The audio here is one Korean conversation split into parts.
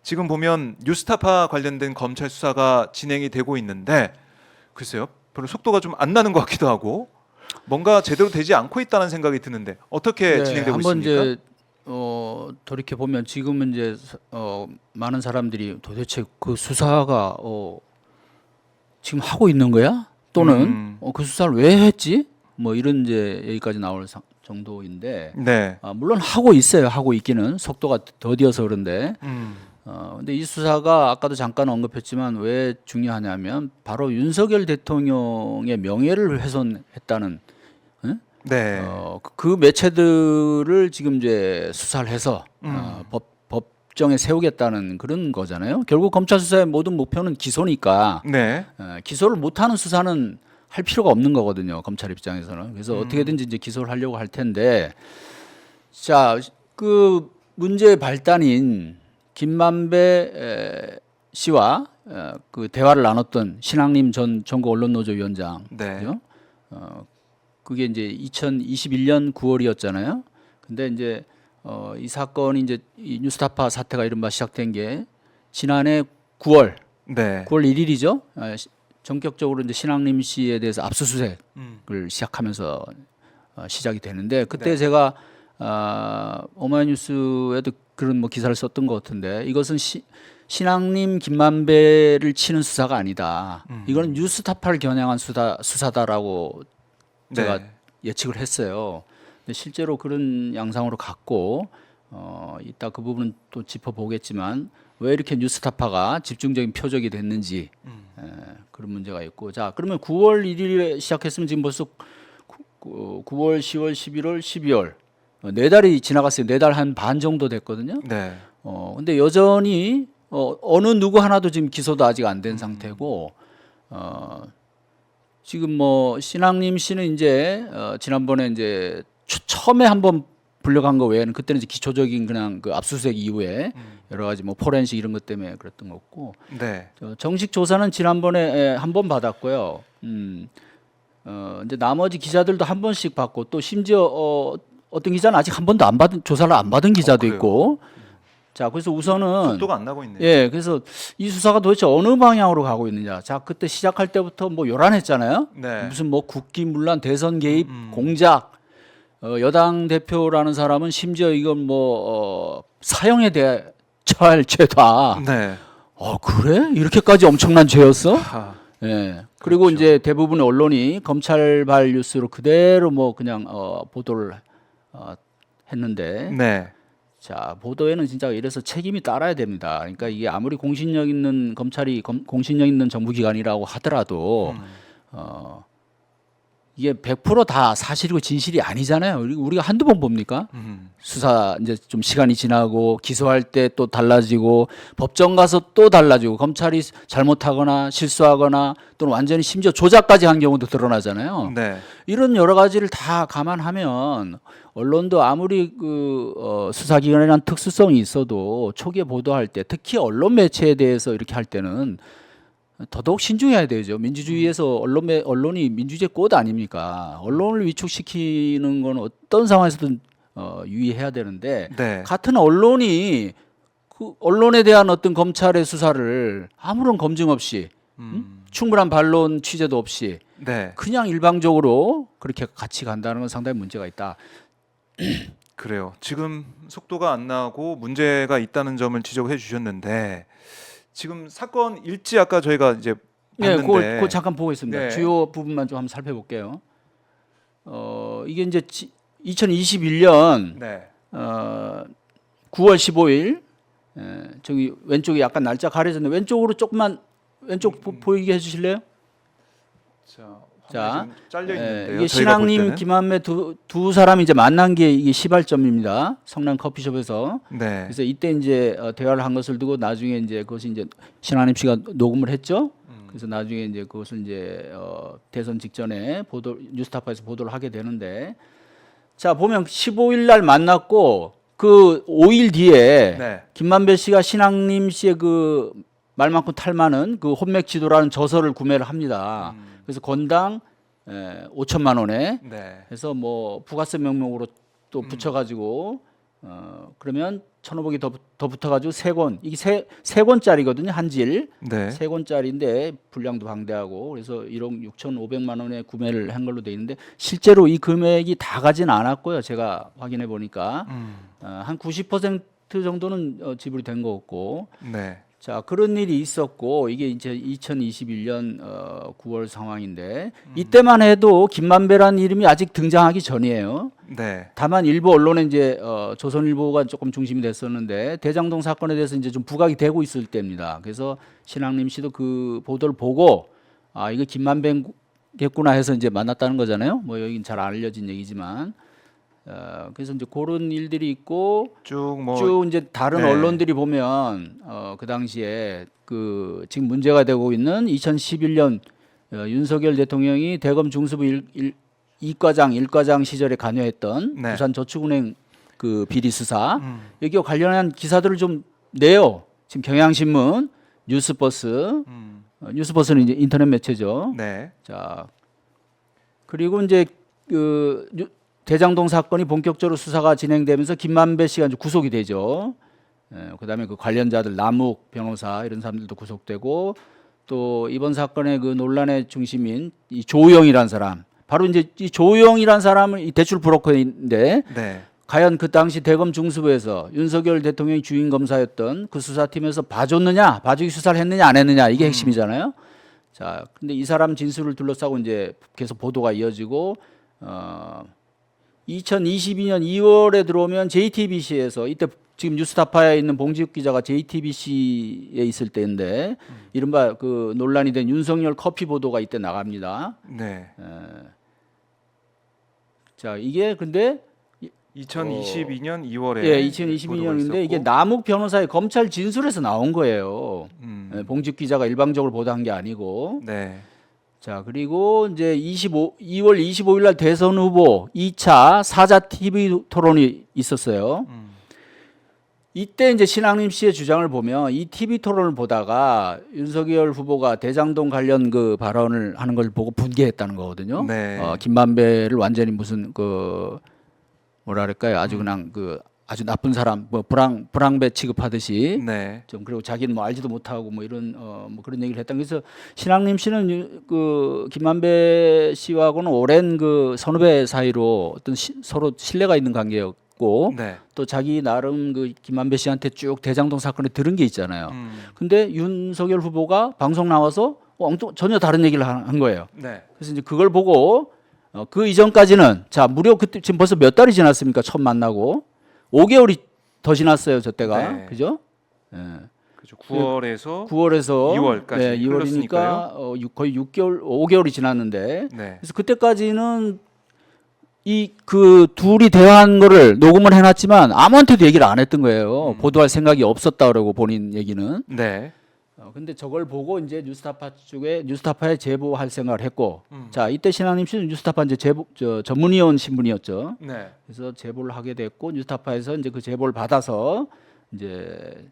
지금 보면 뉴스타파 관련된 검찰 수사가 진행이 되고 있는데 글쎄요, 별로 속도가 좀 안 나는 것 같기도 하고 뭔가 제대로 되지 않고 있다는 생각이 드는데 어떻게 진행되고 한번 있습니까? 이제 돌이켜 보면 지금은 이제 많은 사람들이 도대체 그 수사가 지금 하고 있는 거야? 또는 그 수사를 왜 했지? 뭐 이런 이제 여기까지 나올 정도인데 네. 물론 하고 있어요. 하고 있기는 속도가 더디어서 그런데 근데 이 수사가 아까도 잠깐 언급했지만 왜 중요하냐면 바로 윤석열 대통령의 명예를 훼손했다는 네. 그 매체들을 지금 이제 수사를 해서 법정에 세우겠다는 그런 거잖아요. 결국 검찰 수사의 모든 목표는 기소니까 네. 기소를 못하는 수사는 할 필요가 없는 거거든요. 검찰 입장에서는. 그래서 어떻게든지 이제 기소를 하려고 할 텐데, 자, 그 문제의 발단인 김만배 씨와 그 대화를 나눴던 신학림 전 전국 언론노조 위원장, 네. 그죠? 그게 이제 2021년 9월이었잖아요. 근데 이제 이 사건이 이제 이 뉴스타파 사태가 이른바 시작된 게 지난해 9월 네. 9월 1일이죠. 전격적으로 이제 신학림 씨에 대해서 압수수색을 시작하면서 시작이 되는데 그때 네. 제가 오마이뉴스에도 그런 뭐 기사를 썼던 것 같은데 이것은 신학림 김만배를 치는 수사가 아니다. 이거는 뉴스타파를 겨냥한 수사다라고 제가 네. 예측을 했어요. 근데 실제로 그런 양상으로 갔고 이따 그 부분은 또 짚어보겠지만 왜 이렇게 뉴스타파가 집중적인 표적이 됐는지 그런 문제가 있고 자 그러면 9월 1일에 시작했으면 지금 벌써 9월, 10월, 11월, 12월 네 달이 지나갔어요. 네 달 한 반 정도 됐거든요. 네. 근데 여전히 어느 누구 하나도 지금 기소도 아직 안 된 상태고 지금 뭐 신학림 씨는 이제 지난번에 이제 처음에 한번 불려간 거 외에는 그때는 이제 기초적인 그냥 그 압수수색 이후에 여러 가지 뭐 포렌식 이런 것 때문에 그랬던 거고 네. 정식 조사는 지난번에 한 번 받았고요. 이제 나머지 기자들도 한 번씩 받고 또 심지어 어떤 기자는 아직 한 번도 안 받은 조사를 안 받은 기자도 그래요? 있고. 자, 그래서 우선은 속도가 안 나고 있네요. 예, 그래서 이 수사가 도대체 어느 방향으로 가고 있느냐. 자, 그때 시작할 때부터 뭐 요란했잖아요. 네. 무슨 뭐 국기문란, 대선 개입, 공작, 여당 대표라는 사람은 심지어 이건 뭐 사형에 대해 처할 죄다. 네. 그래? 이렇게까지 엄청난 죄였어? 하. 예. 그리고 그렇죠. 이제 대부분의 언론이 검찰발 뉴스로 그대로 뭐 그냥 보도를 했는데 네. 자, 보도에는 진짜 이래서 책임이 따라야 됩니다. 그러니까 이게 아무리 공신력 있는 검찰이 공신력 있는 정부기관이라고 하더라도 이게 100% 다 사실이고 진실이 아니잖아요. 우리가 한두 번 봅니까? 수사 이제 좀 시간이 지나고 기소할 때 또 달라지고 법정 가서 또 달라지고 검찰이 잘못하거나 실수하거나 또는 완전히 심지어 조작까지 한 경우도 드러나잖아요. 네. 이런 여러 가지를 다 감안하면 언론도 아무리 그 수사기관이라는 특수성이 있어도 초기에 보도할 때 특히 언론 매체에 대해서 이렇게 할 때는 더더욱 신중해야 되죠. 민주주의에서 언론이 민주주의의 꽃 아닙니까? 언론을 위축시키는 건 어떤 상황에서든 유의해야 되는데 네. 같은 언론이 그 언론에 대한 어떤 검찰의 수사를 아무런 검증 없이 충분한 반론 취재도 없이 네. 그냥 일방적으로 그렇게 같이 간다는 건 상당히 문제가 있다. 그래요. 지금 속도가 안 나고 문제가 있다는 점을 지적해 주셨는데 지금 사건 일지 아까 저희가 이제 네, 봤는데 그거 잠깐 보고 있습니다. 네. 주요 부분만 좀 한번 살펴볼게요. 이게 이제 2021년 네. 9월 15일 저기 왼쪽에 약간 날짜 가려졌는데 왼쪽으로 조금만 왼쪽 보이게 해주실래요? 자, 자, 잘려 있는데요. 이게 저희가 볼 신학님, 때는. 김한배 두 사람이 이제 만난 게 이게 시발점입니다. 성남 커피숍에서. 네. 그래서 이때 이제 대화를 한 것을 두고 나중에 이제 그것이 이제 신학님 씨가 녹음을 했죠. 그래서 나중에 이제 그것을 이제 대선 직전에 뉴스타파에서 보도를 하게 되는데 자 보면 15일 날 만났고 그 5일 뒤에 네. 김만배 씨가 신학님 씨의 그 말 많고 탈 많은 그 혼맥 지도라는 저서를 구매를 합니다. 그래서 건당 5천만 원에 네. 해서 뭐 부가세 명목으로 또 붙여가지고 그러면 1,500이 더 붙어가지고 세 권, 이게 세 권짜리거든요, 한 질. 네. 세 권짜리인데 분량도 방대하고 그래서 1억 6,500만 원에 구매를 한 걸로 돼 있는데 실제로 이 금액이 다 가진 않았고요. 제가 확인해 보니까 한 90% 정도는 지불이 된 거 같고. 네. 자, 그런 일이 있었고 이게 이제 2021년 9월 상황인데 이때만 해도 김만배라는 이름이 아직 등장하기 전이에요. 네. 다만 일부 언론에 이제 조선일보가 조금 중심이 됐었는데 대장동 사건에 대해서 이제 좀 부각이 되고 있을 때입니다. 그래서 신학림 씨도 그 보도를 보고 아 이거 김만배겠구나 해서 이제 만났다는 거잖아요. 뭐 여긴 잘 안 알려진 얘기지만 그래서 이제 그런 일들이 있고 쭉 쭉 이제 다른 네. 언론들이 보면 그 당시에 그 지금 문제가 되고 있는 2011년 윤석열 대통령이 대검 중수부 1과장 시절에 관여했던 네. 부산저축은행 그 비리 수사 여기와 관련한 기사들을 좀 내요. 지금 경향신문, 뉴스버스, 뉴스버스는 이제 인터넷 매체죠. 네. 자 그리고 이제 그 대장동 사건이 본격적으로 수사가 진행되면서 김만배 씨가 이제 구속이 되죠. 그다음에 그 관련자들 남욱 변호사 이런 사람들도 구속되고 또 이번 사건의 그 논란의 중심인 이 조우영이라는 사람 바로 이제 이 조우영이라는 사람은 이 대출 브로커인데 네. 과연 그 당시 대검 중수부에서 윤석열 대통령이 주인 검사였던 그 수사팀에서 봐줬느냐 봐주기 수사를 했느냐 안 했느냐 이게 핵심이잖아요. 자 근데 이 사람 진술을 둘러싸고 이제 계속 보도가 이어지고 2022년 2월에 들어오면 JTBC에서 이때 지금 뉴스타파에 있는 봉지욱 기자가 JTBC에 있을 때인데 이른바 그 논란이 된 윤석열 커피 보도가 이때 나갑니다. 네. 자 이게 근데 2022년 2월에 예 2022년인데 이게 남욱 변호사의 검찰 진술에서 나온 거예요. 봉지욱 기자가 일방적으로 보도한 게 아니고. 네. 자 그리고 이제 2월 25일 날 대선 후보 2차 사자 TV 토론이 있었어요. 이때 이제 신학림 씨의 주장을 보면 이 TV 토론을 보다가 윤석열 후보가 대장동 관련 그 발언을 하는 걸 보고 분개했다는 거거든요. 네. 김만배를 완전히 무슨 그 뭐라 그럴까요? 아주 그냥 그 아주 나쁜 사람, 뭐 불황배 취급하듯이 네. 좀 그리고 자기는 뭐 알지도 못하고 뭐 이런 뭐 그런 얘기를 했다. 그래서 신학림 씨는 그 김만배 씨하고는 오랜 그 선후배 사이로 어떤 서로 신뢰가 있는 관계였고 네. 또 자기 나름 그 김만배 씨한테 쭉 대장동 사건에 들은 게 있잖아요. 근데 윤석열 후보가 방송 나와서 전혀 다른 얘기를 한 거예요. 네. 그래서 이제 그걸 보고 그 이전까지는 자 무려 그때 지금 벌써 몇 달이 지났습니까? 처음 만나고 5개월이 더 지났어요, 저 때가. 네. 그죠? 예. 그죠. 9월에서 2월까지 네, 2월이니까 거의 6개월, 5개월이 지났는데 네. 그래서 그때까지는 이 그 둘이 대화한 거를 녹음을 해놨지만 아무한테도 얘기를 안 했던 거예요. 보도할 생각이 없었다 그러고 본인 얘기는. 네. 근데 저걸 보고 이제 뉴스타파에 제보할 생각을 했고, 자 이때 신학림 씨는 뉴스타파 이제 전문위원 신분이었죠. 네. 그래서 제보를 하게 됐고 뉴스타파에서 이제 그 제보를 받아서 이제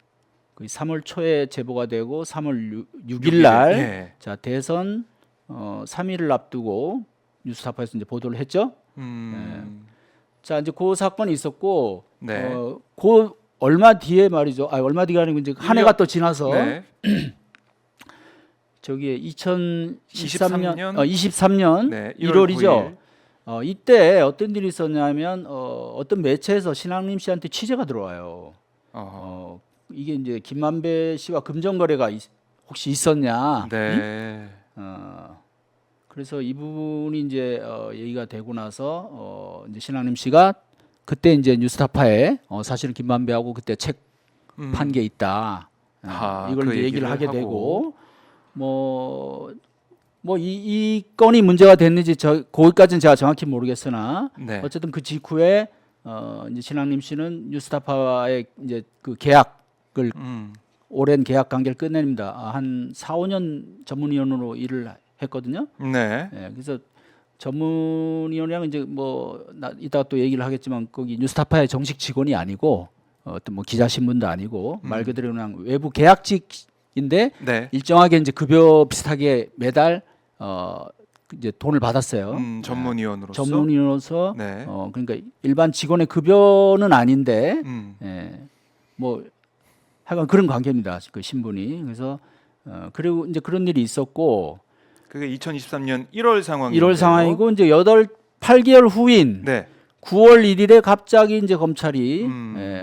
거의 3월 초에 제보가 되고 3월 6일 날 네. 자 대선 3일을 앞두고 뉴스타파에서 이제 보도를 했죠. 자 이제 그 사건이 있었고 네. 그 얼마 뒤에 말이죠. 얼마 뒤가 아니고 이제 한 해가 또 지나서 네. 저기 2023년 23년 23년 네, 1월이죠. 이때 어떤 일이 있었냐면 어떤 매체에서 신학림 씨한테 취재가 들어와요. 이게 이제 김만배 씨와 금전 거래가 혹시 있었냐? 네. 그래서 이 부분이 이제 얘기가 되고 나서 이제 신학림 씨가 그때 이제 뉴스타파에 사실은 김만배하고 그때 책 판 게 있다. 이걸 그 이제 얘기를 하게 하고. 되고 이 건이 문제가 됐는지 거기까지는 제가 정확히 모르겠으나 네. 어쨌든 그 직후에 이제 신학림 씨는 뉴스타파의 이제 그 계약을 오랜 계약 관계를 끝냅니다. 한 4, 5년 전문위원으로 일을 했거든요. 네. 예, 그래서 전문위원이랑 이제 이따가 또 얘기를 하겠지만 거기 뉴스타파의 정식 직원이 아니고 어떤 뭐 기자 신분도 아니고 말 그대로 그냥 외부 계약직인데 네. 일정하게 이제 급여 비슷하게 매달 이제 돈을 받았어요. 전문위원으로서. 전문의로서 네. 그러니까 일반 직원의 급여는 아닌데 예, 뭐 하여간 그런 관계입니다. 그 신분이. 그래서 그리고 이제 그런 일이 있었고 그게 2023년 1월 상황이에요. 1월 상황이고 이제 8개월 후인 네. 9월 1일에 갑자기 이제 검찰이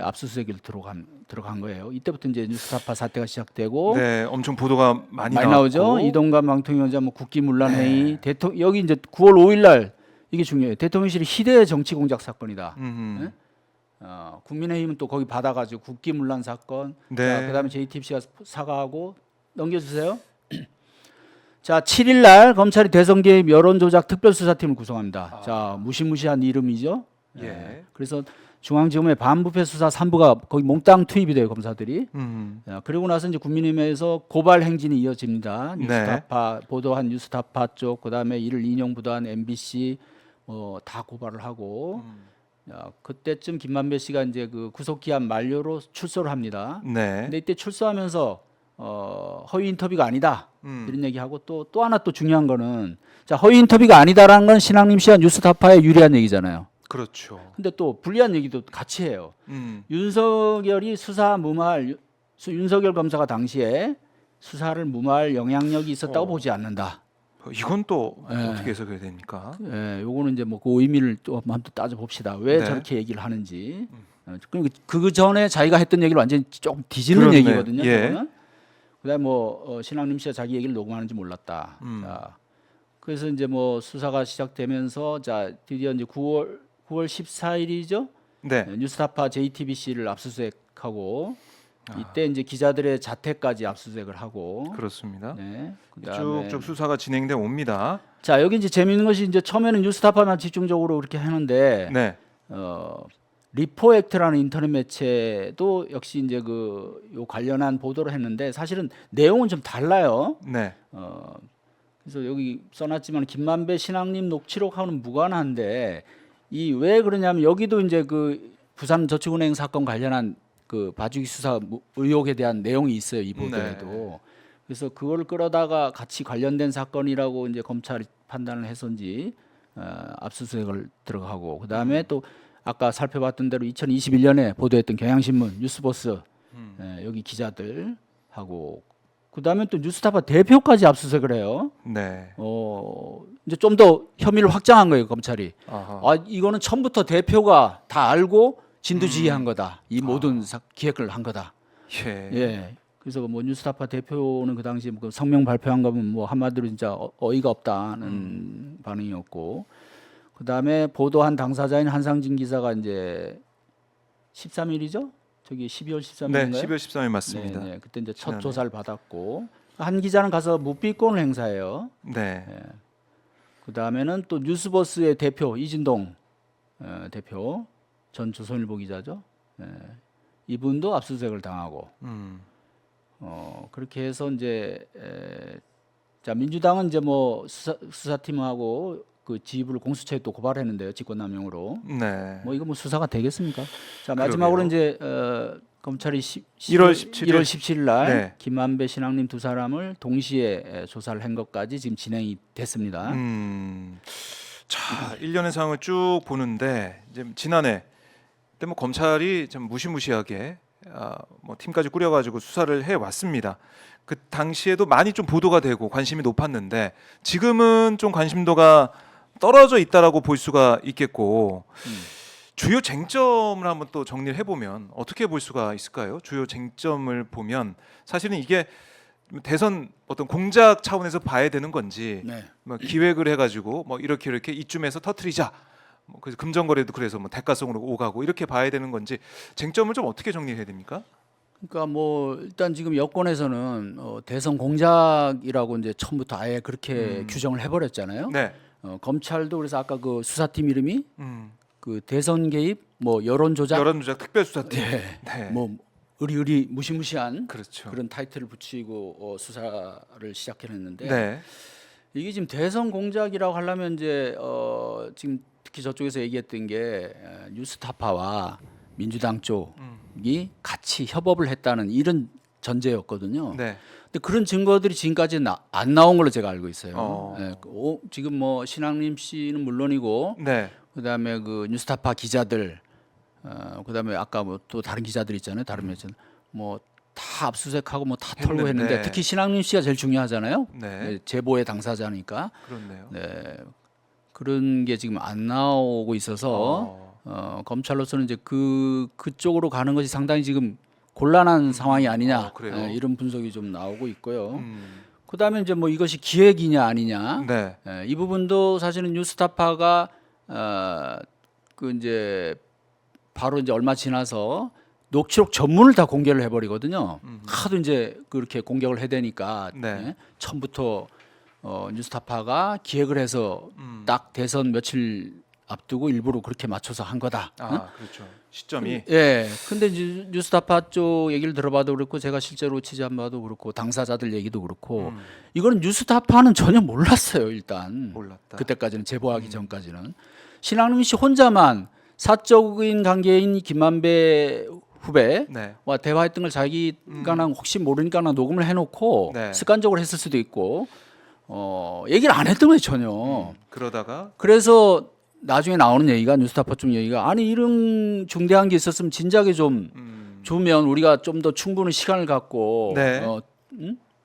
압수수색을 들어간 거예요. 이때부터 이제 뉴스타파 사태가 시작되고 네, 엄청 보도가 많이 나오죠. 나왔고. 이동관 방통위원장 뭐 국기문란회의 네. 여기 이제 9월 5일 날 이게 중요해요. 대통령실이 희대의 정치 공작 사건이다. 음. 국민의힘은 또 거기 받아가지고 국기문란 사건. 네. 자, 그다음에 JTBC가 사과하고 넘겨주세요. 자, 7일 날 검찰이 대선 개입 여론조작 특별수사팀을 구성합니다. 자, 무시무시한 이름이죠. 예. 그래서 중앙지검의 반부패 수사 3부가 거기 몽땅 투입이 돼요, 검사들이. 그리고 나서 이제 국민의힘에서 고발 행진이 이어집니다. 뉴스타파 보도한 뉴스타파 쪽, 그다음에 이를 인용보도한 MBC 다 고발을 하고. 그때쯤 김만배 씨가 이제 그 구속 기한 만료로 출소를 합니다. 네. 근데 이때 출소하면서 허위 인터뷰가 아니다 이런 얘기하고 또 하나 또 중요한 거는 자 허위 인터뷰가 아니다라는 건 신앙림 씨와 뉴스타파에 유리한 얘기잖아요. 그렇죠. 근데 또 불리한 얘기도 같이 해요. 윤석열이 수사 무마할 윤석열 검사가 당시에 수사를 무마할 영향력이 있었다고 보지 않는다. 이건 또 어떻게 해석해야 됩니까? 예, 요거는 이제 뭐 그 의미를 또 한번 따져 봅시다. 왜 네. 저렇게 얘기를 하는지. 그리고 그 전에 자기가 했던 얘기를 완전히 조금 뒤집는 그렇네. 얘기거든요. 예. 저거는. 그다음에 뭐 신앙림 씨가 자기 얘기를 녹음하는지 몰랐다. 자, 그래서 이제 뭐 수사가 시작되면서 자 드디어 이제 9월 14일이죠. 네. 뉴스타파 JTBC를 압수수색하고 이때 이제 기자들의 자택까지 압수수색을 하고. 그렇습니다. 네. 쭉쭉 수사가 진행돼 옵니다. 자 여기 이제 재미있는 것이 이제 처음에는 뉴스타파만 집중적으로 그렇게 하는데 네. 리포액트라는 인터넷 매체도 역시 이제 요 관련한 보도를 했는데 사실은 내용은 좀 달라요. 네. 그래서 여기 써놨지만 김만배 신앙림 녹취록하고는 무관한데 이 왜 그러냐면 여기도 이제 그 부산 저축은행 사건 관련한 그 봐주기 수사 의혹에 대한 내용이 있어요 이 보도에도. 네. 그래서 그걸 끌어다가 같이 관련된 사건이라고 이제 검찰이 판단을 해서인지 압수수색을 들어가고 그 다음에 또 아까 살펴봤던 대로 2021년에 보도했던 경향신문, 뉴스버스 여기 기자들 하고 그 다음에 또 뉴스타파 대표까지 압수수색을 해요. 네. 이제 좀 더 혐의를 확장한 거예요 검찰이. 아하. 이거는 처음부터 대표가 다 알고 진두지휘한 거다. 이 모든 기획을 한 거다. 예. 예. 그래서 뭐 뉴스타파 대표는 그 당시에 뭐 성명 발표한 거면 뭐 한마디로 진짜 어이가 없다는 반응이었고, 그 다음에 보도한 당사자인 한상진 기자가 이제 13일이죠? 저기 12월 13일인가요? 네, 12월 13일 맞습니다. 네, 그때 이제 첫 지난해. 조사를 받았고 한 기자는 가서 묵비권을 행사해요. 네. 그 다음에는 또 뉴스버스의 대표 이진동 대표 전 조선일보 기자죠. 이분도 압수수색을 당하고. 그렇게 해서 이제 자 민주당은 이제 뭐 수사팀하고 그 지휘부를 공수처에 또 고발했는데요 직권남용으로. 네. 뭐 이거 뭐 수사가 되겠습니까? 자 마지막으로 이제 검찰이 1월 17일. 1월 17일 날 네. 김만배 신앙님 두 사람을 동시에 조사를 한 것까지 지금 진행이 됐습니다. 자, 1년의 상황을 쭉 보는데 이제 지난해 그때 뭐 검찰이 좀 무시무시하게 뭐 팀까지 꾸려가지고 수사를 해 왔습니다. 그 당시에도 많이 좀 보도가 되고 관심이 높았는데 지금은 좀 관심도가 떨어져 있다라고 볼 수가 있겠고 주요 쟁점을 한번 또 정리를 해보면 어떻게 볼 수가 있을까요? 주요 쟁점을 보면 사실은 이게 대선 어떤 공작 차원에서 봐야 되는 건지 네. 뭐 기획을 해가지고 뭐 이렇게 이쯤에서 터트리자. 뭐 그래서 금전거래도 그래서 뭐 대가성으로 오가고 이렇게 봐야 되는 건지 쟁점을 좀 어떻게 정리해야 됩니까? 그러니까 뭐 일단 지금 여권에서는 대선 공작이라고 이제 처음부터 아예 그렇게 규정을 해버렸잖아요. 네. 검찰도 그래서 아까 그 수사팀 이름이 음. 그 대선 개입, 뭐 여론 조작, 여론조작 특별수사팀. 네. 네. 뭐 의리 무시무시한 그렇죠. 그런 타이틀을 붙이고 수사를 시작했는데 네. 이게 지금 대선 공작이라고 하려면 이제 지금 특히 저쪽에서 얘기했던 게 뉴스타파와 민주당 쪽이 같이 협업을 했다는 이런 전제였거든요. 네. 근데 그런 증거들이 지금까지 안 나온 걸로 제가 알고 있어요. 어. 예, 지금 뭐 신학림 씨는 물론이고 네. 그다음에 그 뉴스타파 기자들, 그다음에 아까 뭐 또 다른 기자들 있잖아요. 다른 매체 뭐다 압수수색하고 뭐 다 털고 했는데. 했는데 특히 신학림 씨가 제일 중요하잖아요. 네. 제보의 당사자니까. 그렇네요. 네. 그런 게 지금 안 나오고 있어서 검찰로서는 이제 그쪽으로 가는 것이 상당히 지금 곤란한 상황이 아니냐 그래요? 예, 이런 분석이 좀 나오고 있고요. 음. 그다음에 이제 뭐 이것이 기획이냐 아니냐 네. 예, 이 부분도 사실은 뉴스타파가 그 이제 바로 이제 얼마 지나서 녹취록 전문을 다 공개를 해버리거든요. 하도 이제 그렇게 공격을 해대니까 네. 예, 처음부터 뉴스타파가 기획을 해서 딱 대선 며칠 앞두고 일부러 그렇게 맞춰서 한 거다. 아, 그렇죠. 시점이. 예. 근데 이제 뉴스타파 쪽 얘기를 들어봐도 그렇고 제가 실제로 취재한 바도 그렇고 당사자들 얘기도 그렇고 이거는 뉴스타파는 전혀 몰랐어요. 일단 몰랐다. 그때까지는 제보하기 전까지는 신학림 씨 혼자만 사적인 관계인 김만배 후배와 네. 대화했던 걸 자기가 혹시 모르니까 녹음을 해놓고 네. 습관적으로 했을 수도 있고 얘기를 안 했던 거예요 전혀. 그러다가 그래서 나중에 나오는 얘기가 뉴스타파 쪽 얘기가 아니 이런 중대한 게 있었으면 진작에 좀 주면 우리가 좀 더 충분한 시간을 갖고 네.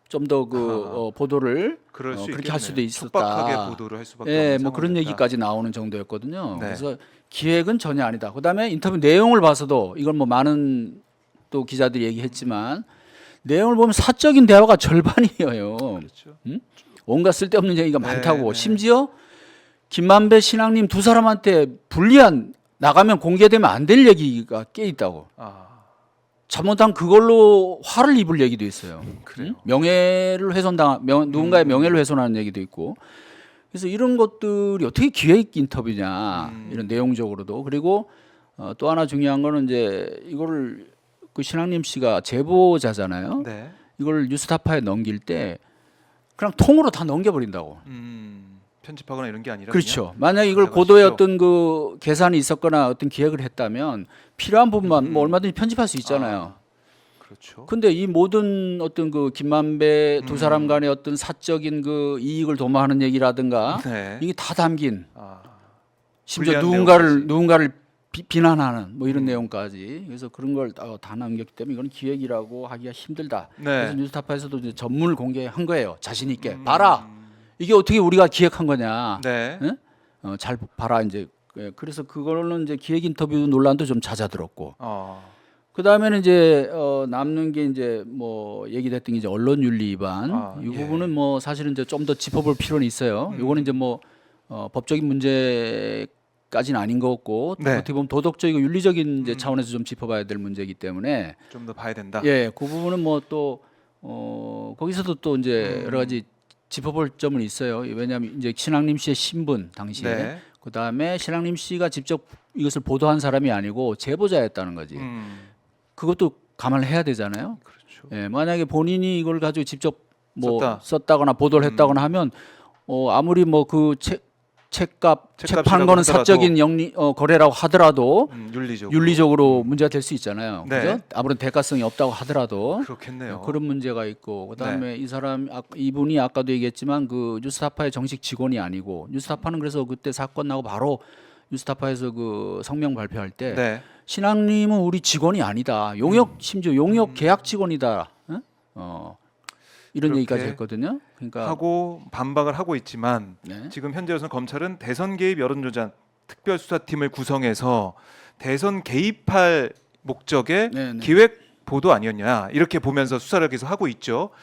좀 더 그 보도를 그럴 수 그렇게 할 있겠네요. 수도 있었다. 촉박하게 보도를 할 수밖에 예, 없는 뭐 그런 상황이었다. 얘기까지 나오는 정도였거든요. 네. 그래서 기획은 전혀 아니다. 그다음에 인터뷰 내용을 봐서도 이건 뭐 많은 또 기자들이 얘기했지만 내용을 보면 사적인 대화가 절반이에요. 그렇죠. 온갖 쓸데없는 얘기가 네, 많다고. 네. 심지어 김만배 신학님 두 사람한테 불리한 나가면 공개되면 안 될 얘기가 꽤 있다고. 아, 잘못하면 그걸로 화를 입을 얘기도 있어요. 그래요. 명예를 누군가의 명예를 훼손하는 얘기도 있고. 그래서 이런 것들이 어떻게 기획 인터뷰냐 이런 내용적으로도 그리고 또 하나 중요한 거는 이제 이거를 그 신학림 씨가 제보자잖아요. 네. 이걸 뉴스타파에 넘길 때 그냥 통으로 다 넘겨버린다고. 편집하거나 이런 게 아니라 그렇죠. 만약 이걸 가져가십시오. 고도의 어떤 그 계산이 있었거나 어떤 기획을 했다면 필요한 부분만 뭐 얼마든지 편집할 수 있잖아요. 그렇죠. 근데 이 모든 어떤 그 김만배 두 사람 간의 어떤 사적인 그 이익을 도모하는 얘기라든가 네. 이게 다 담긴 아, 심지어 불리한 누군가를 비난하는 뭐 이런 내용까지 그래서 그런 걸 다 남겼기 때문에 이건 기획이라고 하기가 힘들다. 네. 그래서 뉴스타파에서도 이제 전문을 공개한 거예요. 자신 있게 봐라. 이게 어떻게 우리가 기획한 거냐. 네. 응? 잘 봐라 이제. 그래서 그거는 이제 기획 인터뷰 논란도 좀 잦아들었고. 그 다음에는 이제 남는 게 이제 뭐 얘기됐던 게 이제 언론윤리 위반. 이 예. 부분은 뭐 사실은 이제 좀 더 짚어볼 필요는 있어요. 이거는 이제 뭐 법적인 문제까지는 아닌 것 같고 네. 어떻게 보면 도덕적이고 윤리적인 이제 차원에서 좀 짚어봐야 될 문제이기 때문에 좀 더 봐야 된다. 예, 그 부분은 뭐 또 거기서도 또 이제 여러 가지 짚어볼 점은 있어요. 왜냐하면 이제 신학림 씨의 신분 당시에 네. 그 다음에 신학림 씨가 직접 이것을 보도한 사람이 아니고 제보자였다는 거지. 그것도 감안을 해야 되잖아요. 그렇죠. 예, 만약에 본인이 이걸 가지고 직접 뭐 썼다. 썼다거나 보도를 했다거나 하면 아무리 뭐 그 책 파는 책값이라고 거는 하더라도. 사적인 거래라고 하더라도 윤리적으로. 윤리적으로 문제가 될 수 있잖아요. 네. 그죠? 아무런 대가성이 없다고 하더라도 그렇겠네요. 그런 문제가 있고 그다음에 이분이 아까도 얘기했지만 그 뉴스타파의 정식 직원이 아니고 뉴스타파는 그래서 그때 사건 나고 바로 뉴스타파에서 그 성명 발표할 때 네. 신학님은 우리 직원이 아니다. 심지어 용역 계약 직원이다. 응? 이런 그렇게 얘기까지 했거든요. 그러니까 하고 반박을 하고 있지만 네. 지금 현재로서는 검찰은 대선 개입 여론조작 특별수사팀을 구성해서 대선 개입할 목적의 네, 네. 기획 보도 아니었냐 이렇게 보면서 수사를 계속 하고 있죠.